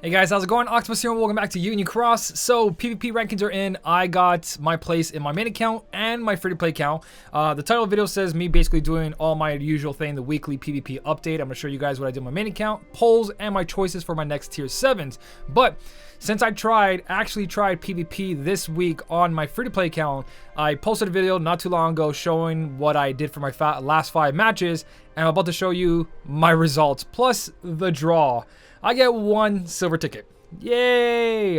Hey guys, how's it going? Octopus here and welcome back to Union Cross. So PvP rankings are in. I got my place in my main account and my free-to-play account. The title of the video says me basically doing all my usual thing, the weekly PvP update. I'm going to show you guys what I did in my main account, polls, and my choices for my next tier 7s. But since I actually tried PvP this week on my free-to-play account, I posted a video not too long ago showing what I did for my last 5 matches, and I'm about to show you my results, plus the draw. I get 1 silver ticket. Yay!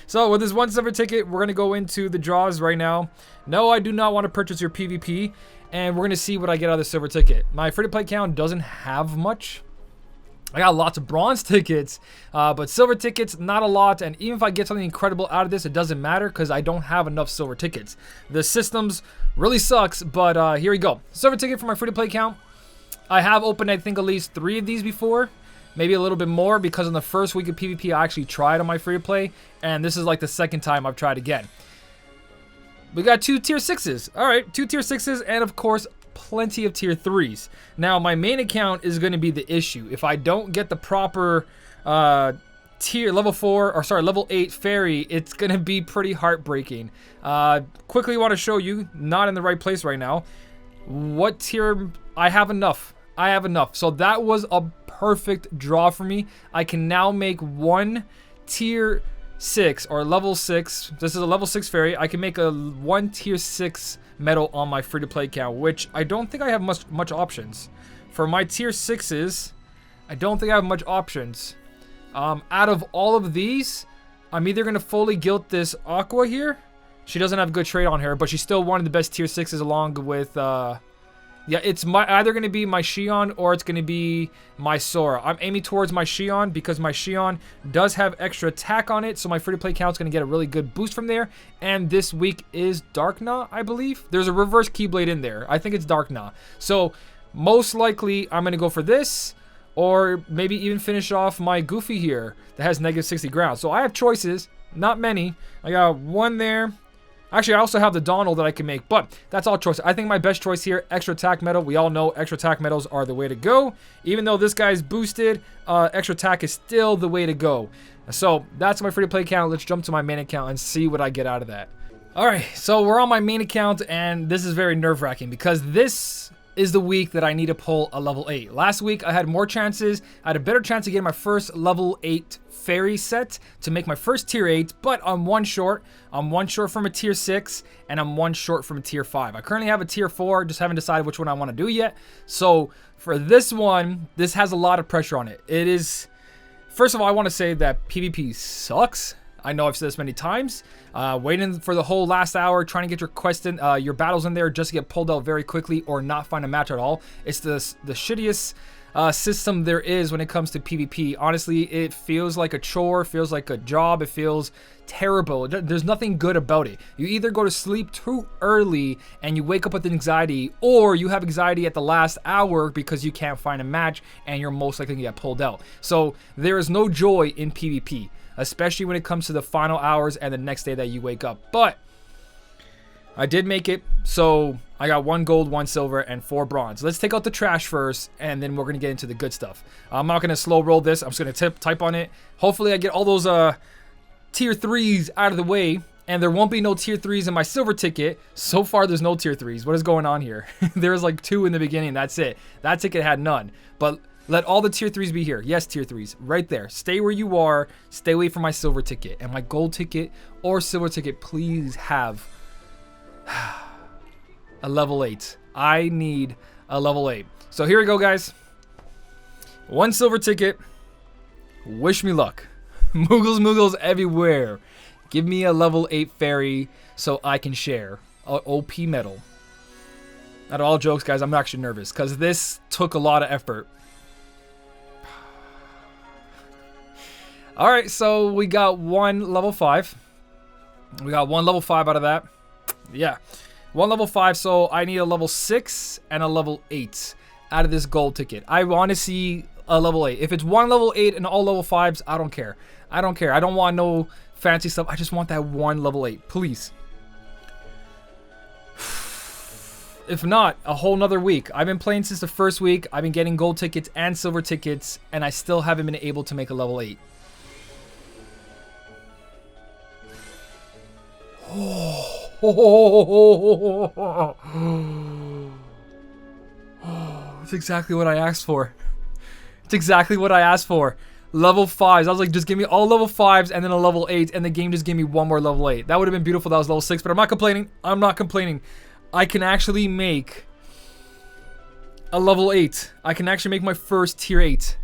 So with this 1 silver ticket, we're going to go into the draws right now. No, I do not want to purchase your PvP, and we're going to see what I get out of the silver ticket. My free-to-play account doesn't have much. I got lots of bronze tickets, but silver tickets, not a lot. And even if I get something incredible out of this, it doesn't matter because I don't have enough silver tickets. The systems really sucks, but here we go. Silver ticket for my free-to-play account. I have opened, I think, at least 3 of these before. Maybe a little bit more because in the first week of PvP, I actually tried on my free-to-play. And this is like the second time I've tried again. We got 2 tier 6s. All right, 2 tier 6s and, of course, plenty of tier 3s. Now, my main account is going to be the issue. If I don't get the proper level 8 fairy, it's going to be pretty heartbreaking. Quickly want to show you, not in the right place right now, what tier I have enough. I have enough. So that was a perfect draw for me. I can now make 1 tier 6 or level 6. This is a level 6 fairy. I can make a 1 tier 6 medal on my free-to-play account, which I don't think I have much options. For my tier 6s, I don't think I have much options. Out of all of these, I'm either going to fully guilt this Aqua here. She doesn't have good trade on her, but she's still one of the best tier 6s along with... yeah, it's either going to be my Xion or it's going to be my Sora. I'm aiming towards my Xion because my Xion does have extra attack on it, so my free-to-play account is going to get a really good boost from there. And this week is Darkna, I believe. There's a reverse Keyblade in there. I think it's Darkna. So most likely I'm going to go for this, or maybe even finish off my Goofy here that has negative 60 ground. So I have choices, not many. I got 1 there. Actually, I also have the Donald that I can make, but that's all choice. I think my best choice here, extra attack medal. We all know extra attack medals are the way to go. Even though this guy's boosted, extra attack is still the way to go. So that's my free-to-play account. Let's jump to my main account and see what I get out of that. All right, so we're on my main account, and this is very nerve-wracking because this is the week that I need to pull a level 8. Last week, I had more chances. I had a better chance of getting my first level 8 fairy set to make my first tier 8, but I'm 1 short. I'm 1 short from a tier 6, and I'm 1 short from a tier 5. I currently have a tier 4, just haven't decided which one I want to do yet. So for this one, this has a lot of pressure on it. It is, first of all, I want to say that PvP sucks. I know I've said this many times. Waiting for the whole last hour, trying to get your quest in, your battles in there just to get pulled out very quickly or not find a match at all. It's the shittiest system there is when it comes to PvP. Honestly, it feels like a chore, feels like a job, it feels terrible. There's nothing good about it. You either go to sleep too early and you wake up with anxiety, or you have anxiety at the last hour because you can't find a match and you're most likely to get pulled out. So there is no joy in PvP, especially when it comes to the final hours and the next day that you wake up. But I did make it, so I got 1 gold, 1 silver, and 4 bronze. Let's take out the trash first, and then we're going to get into the good stuff. I'm not going to slow roll this. I'm just going to type on it. Hopefully I get all those tier 3s out of the way, and there won't be no tier 3s in my silver ticket. So far, there's no tier 3s. What is going on here? There's like 2 in the beginning. That's it. That ticket had none. But let all the tier 3s be here. Yes, tier 3s. Right there. Stay where you are. Stay away from my silver ticket. And my gold ticket or silver ticket, please have a level 8. I need a level 8. So here we go, guys. 1 silver ticket. Wish me luck. Moogles everywhere. Give me a level 8 fairy so I can share a OP medal. Not all jokes, guys. I'm actually nervous because this took a lot of effort. All right, so we got 1 level 5. We got 1 level 5 out of that. Yeah, 1 level 5, so I need a level 6 and a level 8 out of this gold ticket. I want to see a level 8. If it's 1 level 8 and all level 5s, I don't care. I don't care. I don't want no fancy stuff. I just want that 1 level 8, please. If not, a whole nother week. I've been playing since the first week. I've been getting gold tickets and silver tickets, and I still haven't been able to make a level 8. It's exactly what I asked for. It's exactly what I asked for. Level 5s. I was like, just give me all level 5s and then a level 8, and the game just gave me one more level 8. That would have been beautiful. That was level 6, but I'm not complaining. I'm not complaining. I can actually make a level 8. I can actually make my first tier 8.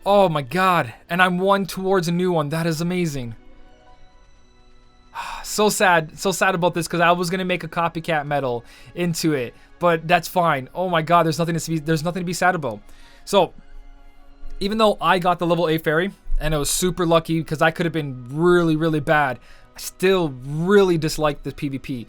Oh my god. And I'm one towards a new one. That is amazing. So sad about this because I was gonna make a copycat medal into it, but that's fine. Oh my god, there's nothing to be sad about. So even though I got the level 8 fairy and I was super lucky because I could have been really bad, I still really dislike the PvP.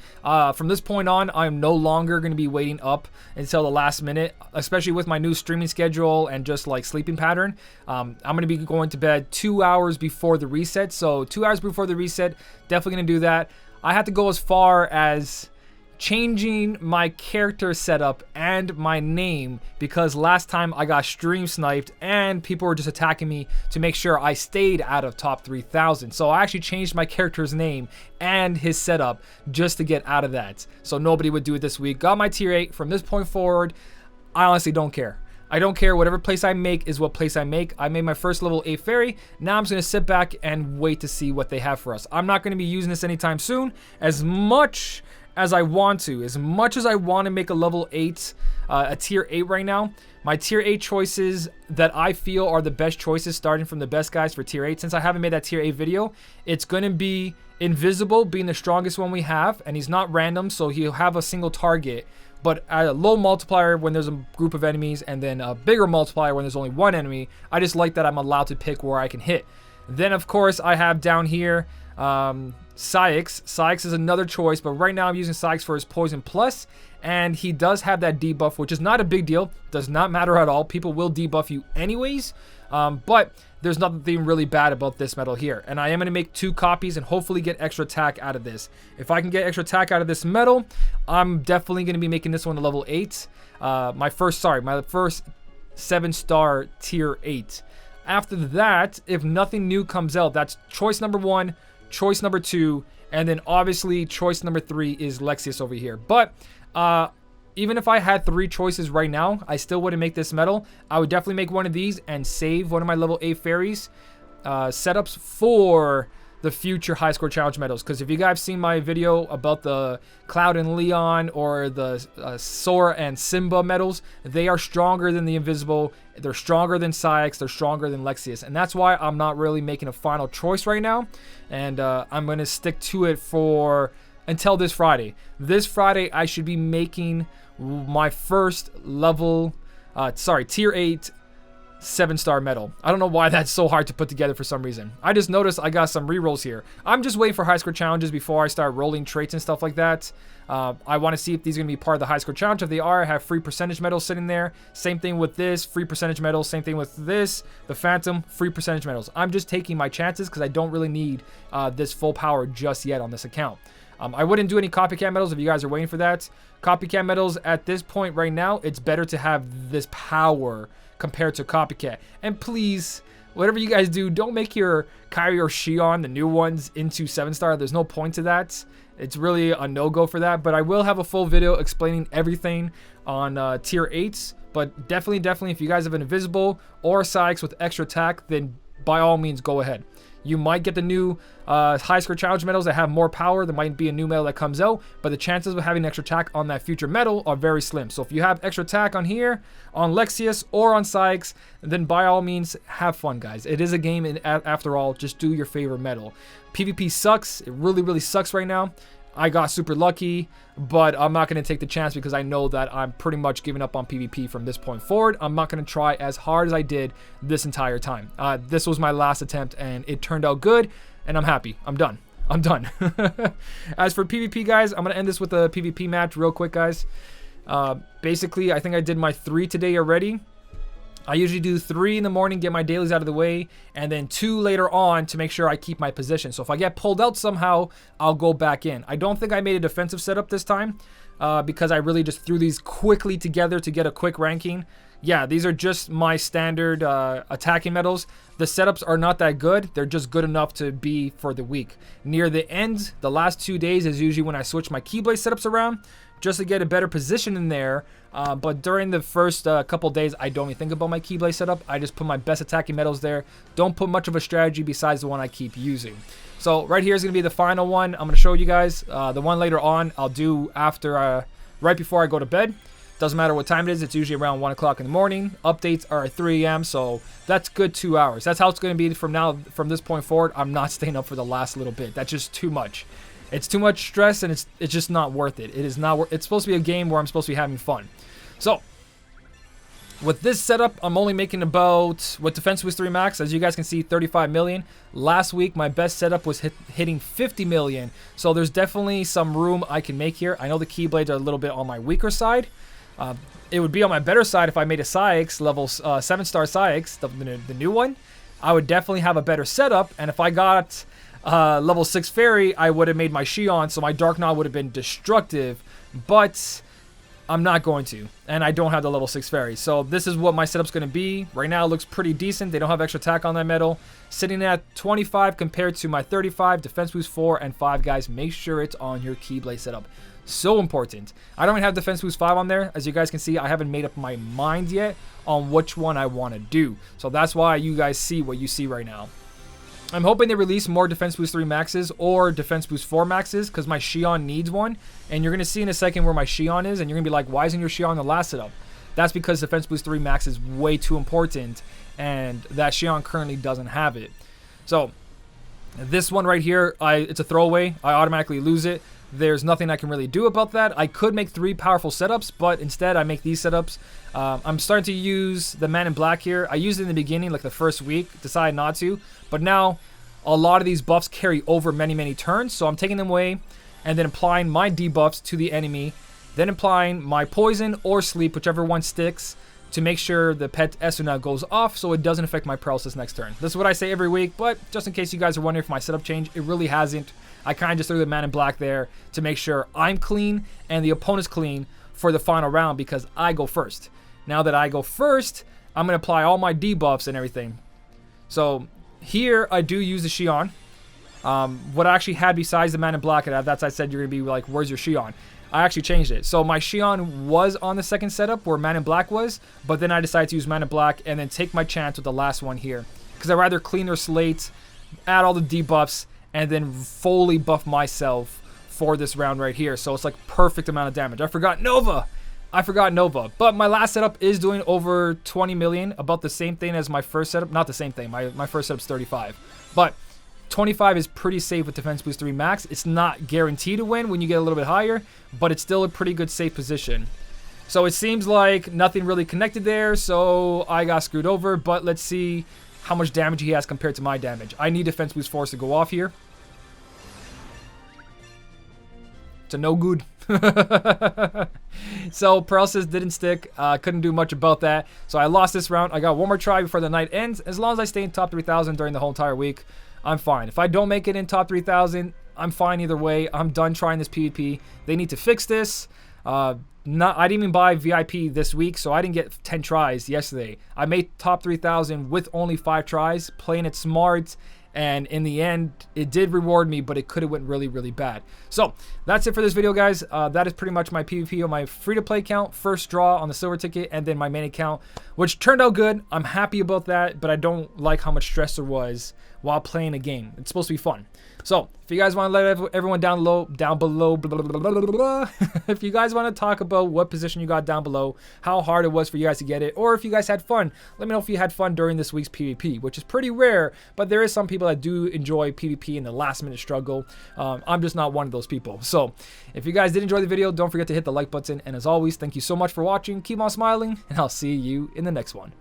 From this point on, I'm no longer going to be waiting up until the last minute, especially with my new streaming schedule and just like sleeping pattern. I'm going to be going to bed 2 hours before the reset. So 2 hours before the reset, definitely going to do that. I had to go as far as changing my character setup and my name because last time I got stream sniped and people were just attacking me to make sure I stayed out of top 3,000. So I actually changed my character's name and his setup just to get out of that. So nobody would do it this week. Got my tier 8. From this point forward, I honestly don't care. I don't care. Whatever place I make is what place I make. I made my first level 8 fairy. Now I'm just going to sit back and wait to see what they have for us. I'm not going to be using this anytime soon. As much as I want to make a level 8, a tier 8 right now, my tier 8 choices that I feel are the best choices starting from the best guys for tier 8, since I haven't made that tier 8 video, it's going to be Invisible being the strongest one we have, and he's not random, so he'll have a single target, but at a low multiplier when there's a group of enemies, and then a bigger multiplier when there's only one enemy. I just like that I'm allowed to pick where I can hit. Then of course I have down here Sykes. Sykes is another choice, but right now I'm using Sykes for his Poison Plus, and he does have that debuff, which is not a big deal. Does not matter at all. People will debuff you anyways, but there's nothing really bad about this medal here. And I am going to make 2 copies and hopefully get extra attack out of this. If I can get extra attack out of this medal, I'm definitely going to be making this one a level 8. My first 7-star tier 8. After that, if nothing new comes out, that's choice number 1, choice number 2, and then obviously choice number 3 is Lexaeus over here. But even if I had 3 choices right now, I still wouldn't make this medal. I would definitely make one of these and save one of my level 8 fairies setups for the future high score challenge medals. Because if you guys have seen my video about the Cloud and Leon or the Sora and Simba medals, they are stronger than the Invisible. They're stronger than Sykes. They're stronger than Lexaeus. And that's why I'm not really making a final choice right now. And I'm going to stick to it for until this Friday. This Friday, I should be making my first level, tier 8 7-star medal. I don't know why that's so hard to put together for some reason. I just noticed I got some rerolls here. I'm just waiting for high score challenges before I start rolling traits and stuff like that. I want to see if these are going to be part of the high score challenge. If they are, I have free percentage medals sitting there. Same thing with this, free percentage medals. Same thing with this, the Phantom, free percentage medals. I'm just taking my chances because I don't really need this full power just yet on this account. I wouldn't do any copycat medals if you guys are waiting for that. Copycat medals at this point right now, it's better to have this power compared to copycat. And please, whatever you guys do, don't make your Kyrie or Shion, the new ones, into 7-star. There's no point to that. It's really a no-go for that. But I will have a full video explaining everything on tier 8s. But definitely, if you guys have an Invisible or Sykes with extra attack, then by all means, go ahead. You might get the new high score challenge medals that have more power. There might be a new medal that comes out, but the chances of having extra attack on that future medal are very slim. So if you have extra attack on here, on Lexaeus or on Sykes, then by all means, have fun, guys. It is a game, and after all, just do your favorite medal. PvP sucks. It really sucks right now. I got super lucky, but I'm not going to take the chance because I know that I'm pretty much giving up on PvP from this point forward. I'm not going to try as hard as I did this entire time. This was my last attempt, and it turned out good, and I'm happy. I'm done. As for PvP, guys, I'm going to end this with a PvP match real quick, guys. Basically, I think I did my 3 today already. I usually do 3 in the morning, get my dailies out of the way, and then 2 later on to make sure I keep my position. So if I get pulled out somehow, I'll go back in. I don't think I made a defensive setup this time. because I really just threw these quickly together to get a quick ranking. Yeah, these are just my standard attacking medals. The setups are not that good. They're just good enough to be for the week. Near the end, the last 2 days is usually when I switch my Keyblade setups around just to get a better position in there. But during the first couple days, I don't even think about my Keyblade setup. I just put my best attacking medals there. Don't put much of a strategy besides the one I keep using. So right here is going to be the final one. I'm going to show you guys. The one later on, I'll do after, right before I go to bed. Doesn't matter what time it is. It's usually around 1 o'clock in the morning. Updates are at 3 a.m. So that's good 2 hours. That's how it's going to be from this point forward. I'm not staying up for the last little bit. That's just too much. It's too much stress, and it's just not worth it. It is not. It's supposed to be a game where I'm supposed to be having fun. So with this setup, I'm only making about, with Defense Boost 3 Max, as you guys can see, 35 million. Last week, my best setup was hitting 50 million. So there's definitely some room I can make here. I know the Keyblades are a little bit on my weaker side. It would be on my better side if I made a Psyx, level 7-star Psyx, the new one. I would definitely have a better setup, and if I got level 6 Fairy, I would have made my Xion, so my Dark Knot would have been destructive, but I'm not going to, and I don't have the level 6 Fairy. So this is what my setup's going to be. Right now it looks pretty decent. They don't have extra attack on that medal. Sitting at 25 compared to my 35, Defense Boost 4 and 5, guys. Make sure it's on your Keyblade setup. So important. I don't even have Defense Boost 5 on there. As you guys can see, I haven't made up my mind yet on which one I want to do. So that's why you guys see what you see right now. I'm hoping they release more Defense Boost 3 Maxes or Defense Boost 4 Maxes because my Xion needs one. And you're going to see in a second where my Xion is, and you're going to be like, why isn't your Xion the last setup? That's because Defense Boost 3 Max is way too important, and that Xion currently doesn't have it. So this one right here, it's a throwaway. I automatically lose it. There's nothing I can really do about that. I could make 3 powerful setups, but instead I make these setups. I'm starting to use the Man in Black here. I used it in the beginning, like the first week, decided not to. But now a lot of these buffs carry over many, many turns. So I'm taking them away and then applying my debuffs to the enemy. Then applying my Poison or Sleep, whichever one sticks, to make sure the pet Esuna goes off so it doesn't affect my paralysis next turn. This is what I say every week, but just in case you guys are wondering if my setup changed, it really hasn't. I kind of just threw the Man in Black there to make sure I'm clean and the opponent's clean for the final round because I go first. Now that I go first, I'm going to apply all my debuffs and everything. So here I do use the Xion. What I actually had besides the Man in Black, that's I said you're going to be like, where's your Xion? I actually changed it. So my Xion was on the second setup where Man in Black was, but then I decided to use Man in Black and then take my chance with the last one here. Because I'd rather clean their slate, add all the debuffs, and then fully buff myself for this round right here. So it's like perfect amount of damage. I forgot Nova. But my last setup is doing over 20 million. About the same thing as my first setup. Not the same thing. My first setup's 35. But 25 is pretty safe with Defense Boost 3 Max. It's not guaranteed to win when you get a little bit higher, but it's still a pretty good safe position. So it seems like nothing really connected there, so I got screwed over. But let's see how much damage he has compared to my damage. I need Defense Boost 4 to go off here. It's a no good. So paralysis didn't stick. Couldn't do much about that. So I lost this round. I got one more try before the night ends. As long as I stay in top 3,000 during the whole entire week, I'm fine. If I don't make it in top 3,000, I'm fine either way. I'm done trying this PvP. They need to fix this. I didn't even buy VIP this week, so I didn't get 10 tries yesterday. I made top 3,000 with only 5 tries, playing it smart. And in the end, it did reward me, but it could have went really, really bad. So that's it for this video, guys. That is pretty much my PvP on my free-to-play account, first draw on the silver ticket, and then my main account, which turned out good. I'm happy about that, but I don't like how much stress there was while playing a game. It's supposed to be fun. So if you guys want to let everyone down below, blah, blah, blah, blah. If you guys want to talk about what position you got down below, how hard it was for you guys to get it, or if you guys had fun, let me know if you had fun during this week's PvP, which is pretty rare, but there is some people that do enjoy PvP in the last minute struggle. I'm just not one of those people. So if you guys did enjoy the video, don't forget to hit the like button, and as always, thank you so much for watching. Keep on smiling, and I'll see you in the next one.